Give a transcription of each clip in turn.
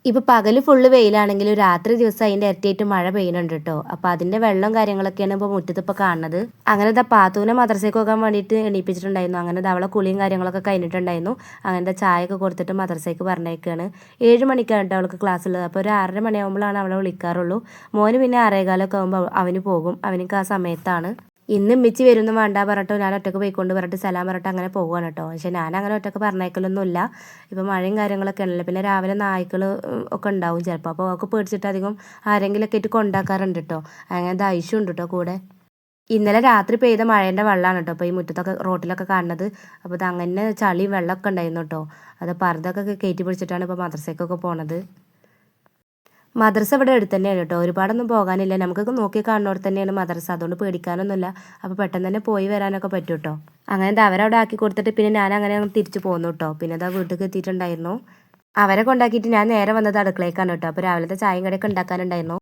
ഇപ്പോൾ പകൽ ഫുള്ള് വെയിലാണെങ്കിലും രാത്രി ദിവസം അതിൻ്റെ ഇരട്ടിയായിട്ട് മഴ പെയ്യുന്നുണ്ട് കേട്ടോ. അപ്പോൾ അതിൻ്റെ വെള്ളം കാര്യങ്ങളൊക്കെയാണ് ഇപ്പോൾ മുറ്റത്ത് ഇപ്പോൾ കാണുന്നത്. അങ്ങനെ ദാ പാത്തൂനെ മദ്രസയ്ക്ക് പോകാൻ വേണ്ടിയിട്ട് എണീപ്പിച്ചിട്ടുണ്ടായിരുന്നു. അങ്ങനെ അവളെ കുളിയും കാര്യങ്ങളൊക്കെ കഴിഞ്ഞിട്ടുണ്ടായിരുന്നു. അങ്ങനെ ചായയൊക്കെ കൊടുത്തിട്ട് മദ്രസയ്ക്ക് പറഞ്ഞേക്കാണ്. 7 മണിക്കാണ് കേട്ടോ അവൾക്ക് ക്ലാസ് ഉള്ളത്. അപ്പോൾ ഒരു 6:30 മണിയാകുമ്പോഴാണ് അവളെ വിളിക്കാറുള്ളൂ. മോന് പിന്നെ 6:15 ആകുമ്പോൾ അവന് പോകും. അവനിക്ക് ആ സമയത്താണ്. ഇന്ന് ഉമ്മച്ചി വരുന്നു വേണ്ട പറഞ്ഞിട്ടോ ഞാൻ ഒറ്റക്ക് പോയിക്കൊണ്ട് പറഞ്ഞിട്ട് സലാം പറഞ്ഞിട്ട് അങ്ങനെ പോകുകയാണ് കേട്ടോ. പക്ഷേ ഞാൻ അങ്ങനെ ഒറ്റക്ക് പറഞ്ഞേക്കലൊന്നുമില്ല. ഇപ്പോൾ മഴയും കാര്യങ്ങളൊക്കെ ഉണ്ടല്ലോ. പിന്നെ രാവിലെ നായ്ക്കൾ ഒക്കെ ഉണ്ടാവും ചിലപ്പോൾ. അപ്പോൾ അവൾക്ക് പേടിച്ചിട്ട് അധികം ആരെങ്കിലുമൊക്കെ ആയിട്ട് കൊണ്ടാക്കാറുണ്ട് കേട്ടോ. അങ്ങനത്തെ ഐശ്യം ഉണ്ട് കേട്ടോ കൂടെ. ഇന്നലെ രാത്രി പെയ്ത മഴേൻ്റെ വെള്ളമാണ് കേട്ടോ അപ്പോൾ ഈ മുറ്റത്തൊക്കെ റോട്ടിലൊക്കെ കാണുന്നത്. അപ്പോൾ ഇത് അങ്ങനെ ചളിയും വെള്ളമൊക്കെ ഉണ്ടായിരുന്നു കേട്ടോ. അത് പർദ്ദയൊക്കെ കയറ്റി പിടിച്ചിട്ടാണ് ഇപ്പോൾ മദ്രസയ്ക്കൊക്കെ പോണത്. മദ്രസ ഇവിടെ അടുത്ത് തന്നെയാണ് കേട്ടോ. ഒരുപാടൊന്നും പോകാനില്ല. നമുക്കൊക്കെ നോക്കി കാണുന്നവിടെ തന്നെയാണ് മദ്രസ. അതുകൊണ്ട് പേടിക്കാനൊന്നുമില്ല. അപ്പോൾ പെട്ടെന്ന് തന്നെ പോയി വരാനൊക്കെ പറ്റും കേട്ടോ. അങ്ങനെ അവരവിടെ ആക്കി കൊടുത്തിട്ട് പിന്നെ ഞാൻ അങ്ങനെ തിരിച്ചു പോന്നു കേട്ടോ. പിന്നെ അതാ വീട്ടിലേക്ക് എത്തിയിട്ടുണ്ടായിരുന്നു. അവരെ കൊണ്ടാക്കിയിട്ട് ഞാൻ നേരെ വന്നത് അടുക്കളയ്ക്കാണ് കേട്ടോ. അപ്പോൾ രാവിലത്തെ ചായയും കടിയൊക്കെ ഉണ്ടാക്കാനുണ്ടായിരുന്നു.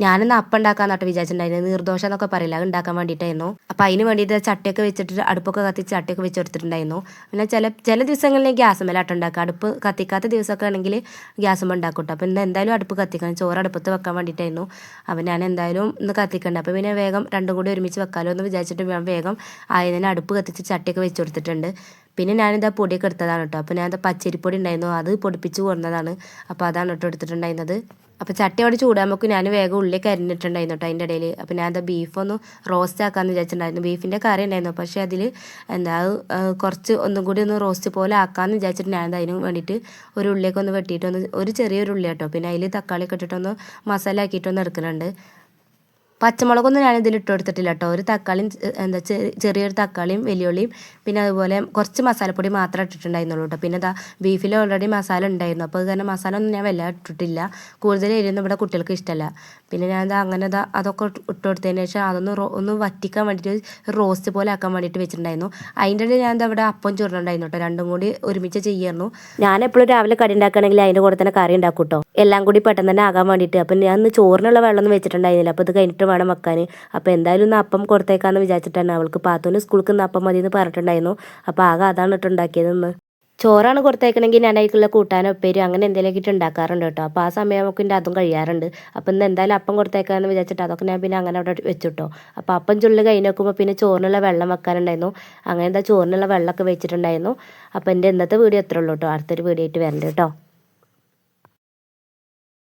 ഞാനിന്ന് അപ്പം ഉണ്ടാക്കാമെന്നിട്ട് വിചാരിച്ചിട്ടുണ്ടായിരുന്നു. നീർദോശ എന്നൊക്കെ പറയില്ല, അത് ഉണ്ടാക്കാൻ വേണ്ടിയിട്ടായിരുന്നു. അപ്പോൾ അതിന് വേണ്ടിയിട്ട് ചട്ടിയൊക്കെ വെച്ചിട്ട് അടുപ്പൊക്കെ കത്തിച്ച് ചട്ടിയൊക്കെ വെച്ച് കൊടുത്തിട്ടുണ്ടായിരുന്നു. പിന്നെ ചില ദിവസങ്ങളിൽ ഗ്യാസുമേലാട്ടം ഉണ്ടാക്കുക. അടുപ്പ് കത്തിക്കാത്ത ദിവസമൊക്കെ ആണെങ്കിൽ ഗ്യാസുമ്മ ഉണ്ടാക്കും കേട്ടോ. അപ്പോൾ ഇന്ന് എന്തായാലും അടുപ്പ് കത്തിക്കണം, ചോറ് അടുപ്പത്ത് വെക്കാൻ വേണ്ടിയിട്ടായിരുന്നു. അപ്പോൾ ഞാൻ എന്തായാലും ഇന്ന് കത്തിക്കണ്ട. അപ്പോൾ പിന്നെ വേഗം രണ്ടും കൂടി ഒരുമിച്ച് വെക്കാമല്ലോ എന്ന് വിചാരിച്ചിട്ട് ഞാൻ വേഗം ആയതിനെ അടുപ്പ് കത്തിച്ച് ചട്ടിയൊക്കെ വെച്ച് കൊടുത്തിട്ടുണ്ട്. പിന്നെ ഞാനിതാ പൊടിയൊക്കെ എടുത്തതാണ് കേട്ടോ. അപ്പോൾ ഞാനിത് പച്ചരിപ്പൊടി ഉണ്ടായിരുന്നു, അത് പൊടിപ്പിച്ച് കൊടുന്നതാണ്. അപ്പോൾ അതാണ് കേട്ടോ എടുത്തിട്ടുണ്ടായിരുന്നത്. അപ്പോൾ ചട്ടി അവിടെ ചൂടാകുമ്പോൾ ഞാൻ വേഗം ഉള്ളിലേക്ക് അരിഞ്ഞിട്ടുണ്ടായിരുന്നു കേട്ടോ അതിൻ്റെ ഇടയിൽ. അപ്പോൾ ഞാൻ അത് ബീഫൊന്ന് റോസ്റ്റ് ആക്കാമെന്ന് വിചാരിച്ചിട്ടുണ്ടായിരുന്നു. ബീഫിൻ്റെ കറി ഉണ്ടായിരുന്നു, പക്ഷേ അതിൽ എന്താ കുറച്ച് ഒന്നും കൂടി ഒന്ന് റോസ്റ്റ് പോലെ ആക്കാമെന്ന് വിചാരിച്ചിട്ട് ഞാൻ അതിന് വേണ്ടിയിട്ട് ഒരു ഉള്ളിയൊക്കെ ഒന്ന് വെട്ടിയിട്ടൊന്ന് ഒരു ചെറിയൊരു ഉള്ളി കേട്ടോ. പിന്നെ അതിൽ തക്കാളിയൊക്കെ ഇട്ടിട്ടൊന്ന് മസാല ആക്കിയിട്ടൊന്ന് എടുക്കുന്നുണ്ട്. പച്ചമുളകൊന്നും ഞാൻ ഇതിൽ ഇട്ട് കൊടുത്തിട്ടില്ല കേട്ടോ. ഒരു തക്കാളിയും ചെറിയൊരു തക്കാളിയും വലിയുള്ളിയും പിന്നെ അതുപോലെ കുറച്ച് മസാലപ്പൊടി മാത്രമേ ഇട്ടിട്ടുണ്ടായിരുന്നുള്ളൂ കേട്ടോ. പിന്നെ ഇതാ ബീഫിൽ ഓൾറെഡി മസാല ഉണ്ടായിരുന്നു. അപ്പോൾ അത് കാരണം മസാല ഒന്നും ഞാൻ വല്ല ഇട്ടിട്ടില്ല. കൂടുതൽ എരിയൊന്നും ഇവിടെ കുട്ടികൾക്ക് ഇഷ്ടമല്ല. പിന്നെ ഞാൻ അങ്ങനെ അതൊക്കെ ഇട്ട് കൊടുത്തതിന് ശേഷം അതൊന്ന് ഒന്ന് വറ്റിക്കാൻ വേണ്ടിയിട്ട് റോസ്റ്റ് പോലെ ആക്കാൻ വേണ്ടിയിട്ട് വെച്ചിട്ടുണ്ടായിരുന്നു. അതിൻ്റെ ഇടയിൽ ഞാൻ ഇവിടെ അപ്പം ചുരുണ്ടായിരുന്നു കേട്ടോ. രണ്ടും കൂടി ഒരുമിച്ച് ചെയ്യായിരുന്നു. ഞാൻ എപ്പോഴും രാവിലെ കറി ഉണ്ടാക്കുകയാണെങ്കിൽ അതിൻ്റെ കൂടെ തന്നെ കറി ഉണ്ടാക്കും കേട്ടോ. എല്ലാം കൂടി പെട്ടെന്ന് തന്നെ ആകാൻ വേണ്ടിയിട്ട്. അപ്പം ഞാൻ ചോറിനുള്ള വെള്ളമൊന്നും വെച്ചിട്ടുണ്ടായിരുന്നില്ല. അപ്പോൾ ഇത് കഴിഞ്ഞിട്ട് വേണം വെക്കാൻ. അപ്പോൾ എന്തായാലും ഒന്ന് അപ്പം കൊടുത്തേക്കാന്ന് വിചാരിച്ചിട്ടാണ്. അവൾക്ക് പാത്തൂന് സ്കൂൾക്ക് നിന്ന് അപ്പം മതി എന്ന് പറഞ്ഞിട്ടുണ്ടായിരുന്നു. അപ്പോൾ ആകെ അതാണ് ഇട്ടുണ്ടാക്കിയതെന്ന്. ചോറാണ് കൊടുത്തേക്കണമെങ്കിൽ ഞാൻ അതിലേക്കുള്ള കൂട്ടാനോ ഉപ്പേരിയോ അങ്ങനെ എന്തെങ്കിലുമൊക്കെ ഇട്ട് ഉണ്ടാക്കാറുണ്ട് കേട്ടോ. അപ്പോൾ ആ സമയം നമുക്ക് എൻ്റെ അതും കഴിയാറുണ്ട്. അപ്പോൾ ഇന്ന് എന്തായാലും അപ്പം കൊടുത്തേക്കാന്ന് വിചാരിച്ചിട്ട് അതൊക്കെ ഞാൻ പിന്നെ അങ്ങനെ അവിടെ വെച്ചിട്ടോ. അപ്പോൾ അപ്പം ചുള്ളി കഴിഞ്ഞ് നോക്കുമ്പോൾ പിന്നെ ചോറിനുള്ള വെള്ളം വെക്കാനുണ്ടായിരുന്നു. അങ്ങനെ എന്താ ചോറിനുള്ള വെള്ളമൊക്കെ വെച്ചിട്ടുണ്ടായിരുന്നു. അപ്പോൾ എൻ്റെ ഇന്നത്തെ വീഡിയോ എത്ര ഉള്ളൂ കേട്ടോ. അടുത്തൊരു വീഡിയോ ആയിട്ട് വരണ്ട കേട്ടോ.